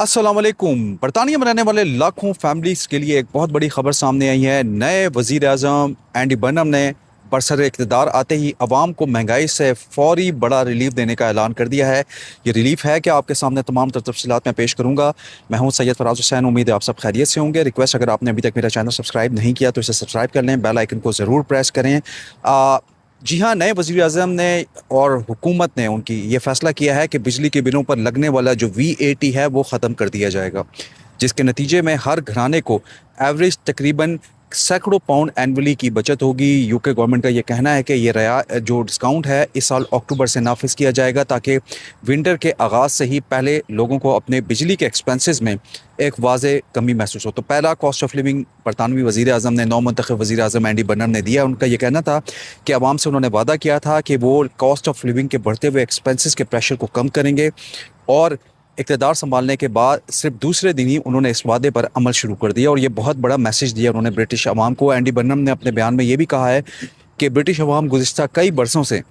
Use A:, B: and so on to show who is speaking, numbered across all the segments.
A: अस्सलाम वालेकुम। बरतानिया में रहने वाले लाखों फैमिलीज़ के लिए एक बहुत बड़ी खबर सामने आई है। नए वज़ीर आज़म एंडी बर्नम ने बरसर इक़्तिदार आते ही अवाम को महंगाई से फ़ौरी बड़ा रिलीफ देने का ऐलान कर दिया है। ये रिलीफ है कि आपके सामने तमाम तफ़सीलात मैं पेश करूँगा। मैं हूँ सैयद फराज हुसैन। उम्मीद है आप सब खैरियत से होंगे। रिक्वेस्ट, अगर आपने अभी तक मेरा चैनल सब्सक्राइब नहीं किया तो इसे सब्सक्राइब कर लें, बेल आइकन को ज़रूर प्रेस करें। जी हाँ, नए वज़ीर आज़म ने और हुकूमत ने उनकी ये फ़ैसला किया है कि बिजली के बिलों पर लगने वाला जो VAT है वो ख़त्म कर दिया जाएगा, जिसके नतीजे में हर घराने को एवरेज तकरीबन सैकड़ों पाउंड एनुअली की बचत होगी। यूके गवर्नमेंट का ये कहना है कि ये जो डिस्काउंट है इस साल अक्टूबर से नाफिज किया जाएगा, ताकि विंटर के आगाज़ से ही पहले लोगों को अपने बिजली के एक्सपेंसेस में एक वाज़े कमी महसूस हो। तो पहला कॉस्ट ऑफ लिविंग बरतानवी वज़ीर आज़म ने, नौ मुंतखब वज़ीर आज़म एंडी बर्नम ने दिया। उनका ये कहना था कि आवाम से उन्होंने वादा किया था कि वो कॉस्ट ऑफ लिविंग के बढ़ते हुए एक्सपेंसेस के प्रेशर को कम करेंगे, और इक़्तिदार संभालने के बाद सिर्फ दूसरे दिन ही उन्होंने इस वादे पर अमल शुरू कर दिया, और ये बहुत बड़ा मैसेज दिया उन्होंने ब्रिटिश अवाम को। एंडी बर्नम ने अपने बयान में ये भी कहा है कि ब्रिटिश अवाम गुज़िश्ता कई बरसों से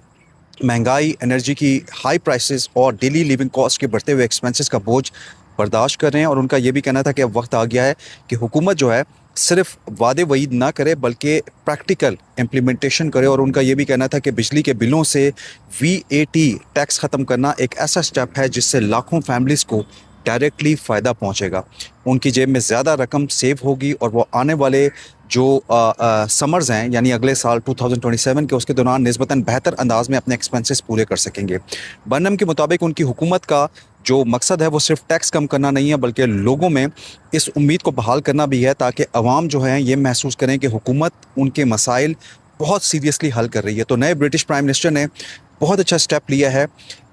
A: महंगाई, एनर्जी की हाई प्राइसेस और डेली लिविंग कॉस्ट के बढ़ते हुए एक्सपेंसेस का बोझ बर्दाश्त कर रहे हैं। और उनका ये भी कहना था कि अब वक्त आ गया है कि हुकूमत जो है सिर्फ वादे वईद ना करे बल्कि प्रैक्टिकल इम्प्लीमेंटेशन करे। और उनका ये भी कहना था कि बिजली के बिलों से VAT टैक्स ख़त्म करना एक ऐसा स्टेप है जिससे लाखों फैमिलीज़ को डायरेक्टली फ़ायदा पहुंचेगा। उनकी जेब में ज़्यादा रकम सेव होगी और वो आने वाले जो समर्स हैं, यानी अगले साल 2027 के, उसके दौरान निस्बतन बेहतर अंदाज में अपने एक्सपेंसेस पूरे कर सकेंगे। बर्नम के मुताबिक उनकी हुकूमत का जो मकसद है वो सिर्फ टैक्स कम करना नहीं है, बल्कि लोगों में इस उम्मीद को बहाल करना भी है, ताकि अवाम जो है ये महसूस करें कि हुकूमत उनके मसाइल बहुत सीरियसली हल कर रही है। तो नए ब्रिटिश प्राइम मिनिस्टर ने बहुत अच्छा स्टेप लिया है।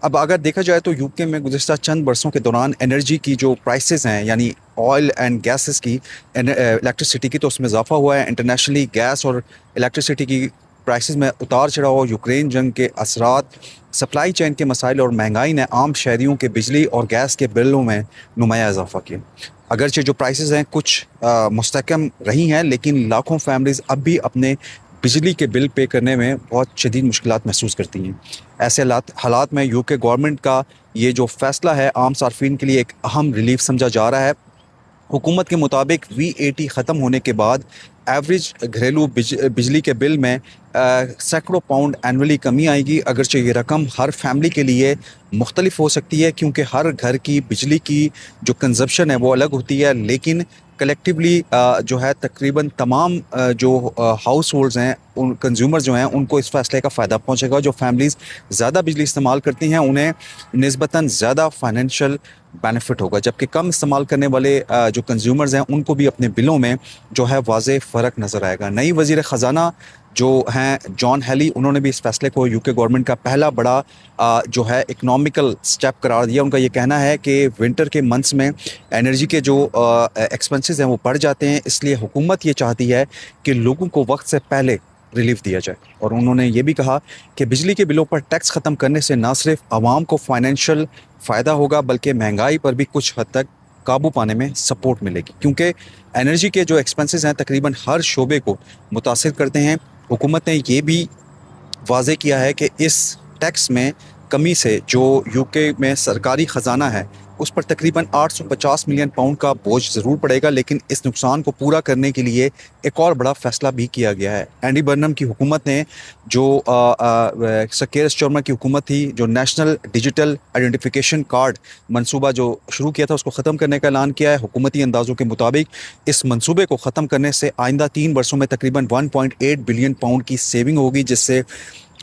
A: अब अगर देखा जाए तो यूके में गुज़िश्ता चंद बरसों के दौरान एनर्जी की जो प्राइसेस हैं, यानी ऑयल एंड गैसेस की, इलेक्ट्रिसिटी की, तो उसमें इजाफा हुआ है। इंटरनेशनली गैस और इलेक्ट्रिसिटी की प्राइसेस में उतार चढ़ाव, यूक्रेन जंग के असरात, सप्लाई चेन के मसाइल और महंगाई ने आम शहरियों के बिजली और गैस के बिलों में नुमाया इजाफा किया। अगरचे जो प्राइसेस हैं कुछ मुस्तहकम रही हैं, लेकिन लाखों फैमिलीज़ अब भी अपने बिजली के बिल पे करने में बहुत शदीद मुश्किलात महसूस करती हैं। ऐसे हालात में यूके गवर्नमेंट का ये जो फ़ैसला है आम सार्फिन के लिए एक अहम रिलीफ समझा जा रहा है। हुकूमत के मुताबिक VAT ख़त्म होने के बाद एवरेज घरेलू बिजली के बिल में सैकड़ों पाउंड एनुअली कमी आएगी। अगरचे ये रकम हर फैमिली के लिए मुख्तलिफ हो सकती है, क्योंकि हर घर की बिजली की जो कंजप्शन है वो अलग होती है, लेकिन कलेक्टिवली जो है तकरीबन तमाम जो हाउस होल्ड्स हैं, उन कंज्यूमर जो हैं, उनको इस फैसले का फ़ायदा पहुंचेगा। जो फैमिलीज़ ज़्यादा बिजली इस्तेमाल करती हैं उन्हें निस्बतन ज़्यादा फाइनेंशियल बेनिफिट होगा, जबकि कम इस्तेमाल करने वाले जो कंज्यूमर्स हैं उनको भी अपने बिलों में जो है वाज़े फ़र्क नज़र आएगा। नई वज़ीर ख़जाना जो हैं जॉन हेली, उन्होंने भी इस फैसले को यूके गवर्नमेंट का पहला बड़ा जो है इकनॉमिकल स्टेप करार दिया। उनका ये कहना है कि विंटर के मंथ्स में एनर्जी के जो एक्सपेंसेस हैं वो बढ़ जाते हैं, इसलिए हुकूमत ये चाहती है कि लोगों को वक्त से पहले रिलीफ दिया जाए। और उन्होंने ये भी कहा कि बिजली के बिलों पर टैक्स ख़त्म करने से ना सिर्फ आवाम को फाइनेंशियल फ़ायदा होगा, बल्कि महंगाई पर भी कुछ हद तक काबू पाने में सपोर्ट मिलेगी, क्योंकि एनर्जी के जो एक्सपेंसेस हैं तकरीबन हर शोबे को मुतासिर करते हैं। हुकूमत ने ये भी वाज़े किया है कि इस टैक्स में कमी से जो यूके में सरकारी ख़जाना है उस पर तकरीबन 850 मिलियन पाउंड का बोझ ज़रूर पड़ेगा, लेकिन इस नुकसान को पूरा करने के लिए एक और बड़ा फ़ैसला भी किया गया है। एंडी बर्नम की हुकूमत ने जो सर केयर स्टारमर की हुकूमत थी, जो नेशनल डिजिटल आइडेंटिफिकेशन कार्ड मंसूबा जो शुरू किया था उसको ख़त्म करने का ऐलान किया है। हुकूमती अंदाज़ों के मुताबिक इस मंसूबे को ख़त्म करने से आइंदा 3 वर्षों में तकरीबन 1.8 बिलियन पाउंड की सेविंग होगी, जिससे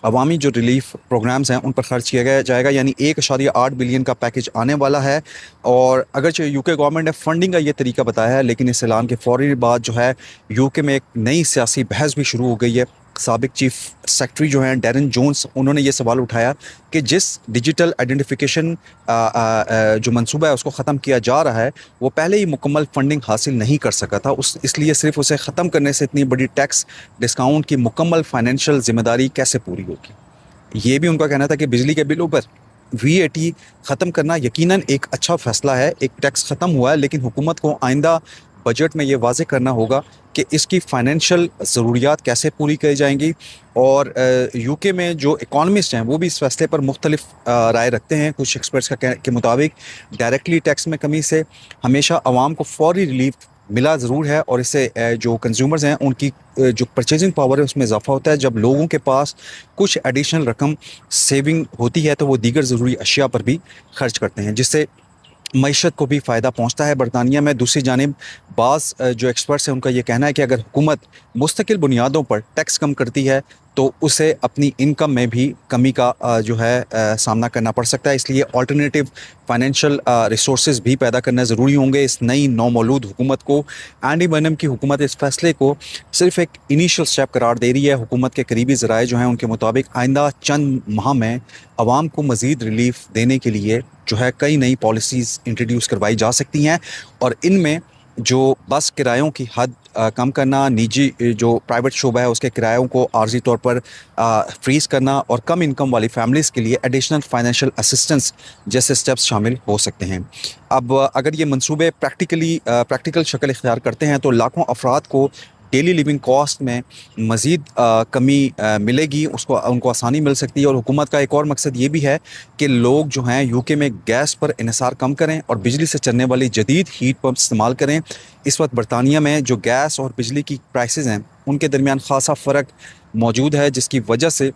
A: अवामी जो रिलीफ प्रोग्राम्स हैं उन पर खर्च किया जाएगा, यानी 1.8 बिलियन का पैकेज आने वाला है। और अगरचे यूके गवर्नमेंट ने फंडिंग का ये तरीका बताया है, लेकिन इस ऐलान के फ़ौरी बाद जो है यूके में एक नई सियासी बहस भी शुरू हो गई है। साबिक चीफ सेक्रेटरी जो हैं डैरन जोन्स, उन्होंने ये सवाल उठाया कि जिस डिजिटल आइडेंटिफिकेशन जो मंसूबा है उसको ख़त्म किया जा रहा है वो पहले ही मुकम्मल फंडिंग हासिल नहीं कर सका था, इसलिए सिर्फ उसे ख़त्म करने से इतनी बड़ी टैक्स डिस्काउंट की मुकम्मल फाइनेंशियल ज़िम्मेदारी कैसे पूरी होगी। ये भी उनका कहना था कि बिजली के बिलों पर VAT ख़त्म करना यकीनन एक अच्छा फ़ैसला है। एक टैक्स ख़त्म हुआ है, लेकिन हुकूमत को आइंदा बजट में ये वाज़ेह करना होगा कि इसकी फाइनेंशियल ज़रूरियात कैसे पूरी की जाएंगी। और यूके में जो इकॉनमिस्ट हैं वो भी इस फैसले पर मुख्तलिफ राय रखते हैं। कुछ एक्सपर्ट्स के मुताबिक डायरेक्टली टैक्स में कमी से हमेशा आवाम को फौरी रिलीफ मिला ज़रूर है, और इससे जो कंज्यूमर्स हैं उनकी जो परचेजिंग पावर है उसमें इजाफा होता है। जब लोगों के पास कुछ एडिशनल रकम सेविंग होती है तो वो दीगर ज़रूरी अशिया पर भी खर्च करते हैं, जिससे मईशत को भी फ़ायदा पहुंचता है बरतानिया में। दूसरी जानिब बाज़ जो एक्सपर्ट्स हैं उनका ये कहना है कि अगर हुकूमत मुस्तकिल बुनियादों पर टैक्स कम करती है तो उसे अपनी इनकम में भी कमी का जो है सामना करना पड़ सकता है। इसलिए अल्टरनेटिव फाइनेंशियल रिसोर्सेज भी पैदा करना ज़रूरी होंगे इस नई नौमौलूद हुकूमत को। एंडी बर्नम की हुकूमत इस फैसले को सिर्फ एक इनिशियल स्टेप करार दे रही है। हुकूमत के करीबी ज़राए जो हैं उनके मुताबिक आइंदा चंद माह में आवाम को मज़ीद रिलीफ देने के लिए जो है कई नई पॉलिसीज़ इंट्रोड्यूस करवाई जा सकती हैं, और इनमें जो बस किरायों की हद कम करना, निजी जो प्राइवेट शोबा है उसके किरायों को आर्जी तौर पर फ्रीज़ करना, और कम इनकम वाली फैमिलीज़ के लिए एडिशनल फाइनेंशियल असिस्टेंस जैसे स्टेप्स शामिल हो सकते हैं। अब अगर ये मंसूबे प्रैक्टिकल शक्ल इख्तियार करते हैं तो लाखों अफराद को डेली लिविंग कॉस्ट में मज़ीद कमी मिलेगी, उनको आसानी मिल सकती है। और हुकूमत का एक और मकसद ये भी है कि लोग जो हैं यूके में गैस पर इन्हिसार कम करें और बिजली से चलने वाली जदीद हीट पम्प इस्तेमाल करें। इस वक्त बरतानिया में जो गैस और बिजली की प्राइसेस हैं उनके दरमियान ख़ासा फ़र्क मौजूद है, जिसकी वजह से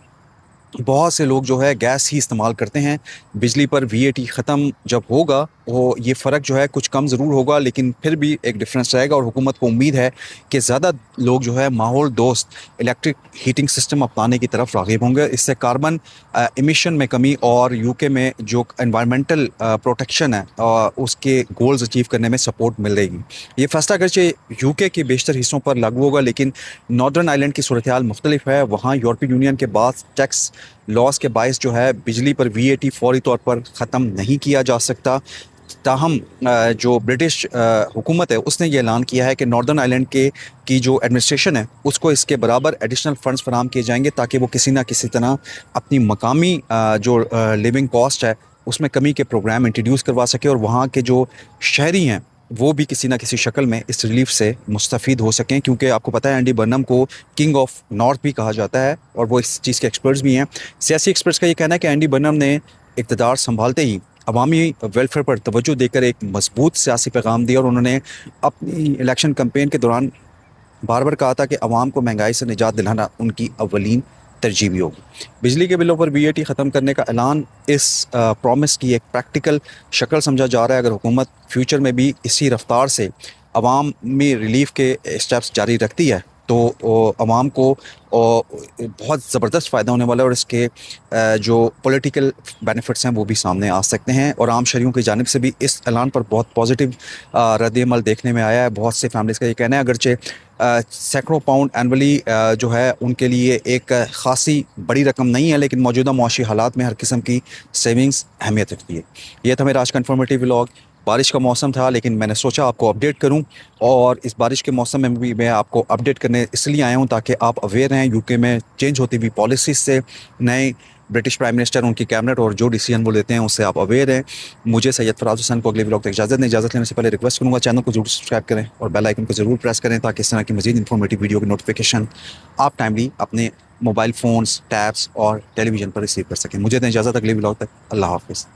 A: बहुत से लोग जो है गैस ही इस्तेमाल करते हैं। बिजली पर VAT ख़त्म जब होगा वो ये फ़र्क जो है कुछ कम ज़रूर होगा, लेकिन फिर भी एक डिफरेंस रहेगा। और हुकूमत को उम्मीद है कि ज़्यादा लोग जो है माहौल दोस्त इलेक्ट्रिक हीटिंग सिस्टम अपनाने की तरफ राग़िब होंगे। इससे कार्बन एमिशन में कमी और यूके में जो एनवायरमेंटल प्रोटेक्शन है उसके गोल्स अचीव करने में सपोर्ट मिल रही। ये फैसला अगरचे यूके के बेशतर हिस्सों पर लागू होगा, लेकिन नॉर्दर्न आइलैंड की सूरत हाल मुख्तलिफ है। वहाँ यूरोपीय यूनियन के बाद टैक्स लॉस के बायस जो है बिजली पर VAT फौरी तौर पर ख़त्म नहीं किया जा सकता। ताहम जो ब्रिटिश हुकूमत है उसने ये ऐलान किया है कि नॉर्दर्न आइलैंड की जो एडमिनिस्ट्रेशन है उसको इसके बराबर एडिशनल फ़ंड्स फराहम किए जाएंगे ताकि वो किसी ना किसी तरह अपनी मकामी जो लिविंग कॉस्ट है उसमें कमी के प्रोग्राम इंट्रोड्यूस करवा सके, और वहाँ के जो शहरी हैं वो भी किसी ना किसी शक्ल में इस रिलीफ से मुस्तफ़ीद हो सकें। क्योंकि आपको पता है एंडी बर्नम को किंग ऑफ नॉर्थ भी कहा जाता है और वो इस चीज़ के एक्सपर्ट्स भी हैं। सियासी एक्सपर्ट्स का ये कहना है कि एंडी बर्नम ने इक़्तिदार संभालते ही अवामी वेलफेयर पर तवज्जो देकर एक मजबूत सियासी पैगाम दिया, और उन्होंने अपनी इलेक्शन कैंपेन के दौरान बार बार कहा था कि अवाम को महंगाई से निजात दिलाना उनकी अव्वलीन तरजीह भी होगी। बिजली के बिलों पर VAT ख़त्म करने का ऐलान इस प्रॉमिस की एक प्रैक्टिकल शक्ल समझा जा रहा है। अगर हुकूमत फ्यूचर में भी इसी रफ्तार से अवाम में रिलीफ के स्टेप्स जारी रखती है तो अवाम को बहुत ज़बरदस्त फ़ायदा होने वाला है, और इसके जो पॉलिटिकल बेनिफिट्स हैं वो भी सामने आ सकते हैं। और आम शहरियों की जानिब से भी इस ऐलान पर बहुत पॉजिटिव रद्द-ए-अमल देखने में आया है। बहुत से फैमिलीज़ का ये कहना है अगरचे सैकड़ों पाउंड एनुअली जो है उनके लिए एक ख़ासी बड़ी रकम नहीं है, लेकिन मौजूदा मुआशी हालात में हर किस्म की सेविंग्स अहमियत रखती है। ये था मेरा आज का इन्फॉर्मेटिव व्लॉग। बारिश का मौसम था लेकिन मैंने सोचा आपको अपडेट करूं, और इस बारिश के मौसम में भी मैं आपको अपडेट करने इसलिए आया हूं ताकि आप अवेयर रहें यूके में चेंज होती हुई पॉलिसीज से। नए ब्रिटिश प्राइम मिनिस्टर, उनकी कैबिनेट और जो डिसीजन वो लेते हैं उससे आप अवेयर हैं। मुझे सैयद फराज हुसैन को अगले व्लॉग तक इजाज़त लेने से पहले रिक्वेस्ट करूँगा चैनल को जरूर सब्सक्राइब करें और बेल आइकन को ज़रूर प्रेस करें ताकि इस तरह की मज़ीद इंफॉर्मेटिव वीडियो की नोटिफिकेशन आप टाइमली अपने मोबाइल फ़ोन्स, टैब्स और टेलीविज़न पर रिसीव कर सकें। मुझे दें इजाज़त, अगले व्लॉग तक। अल्लाह हाफ़िज़।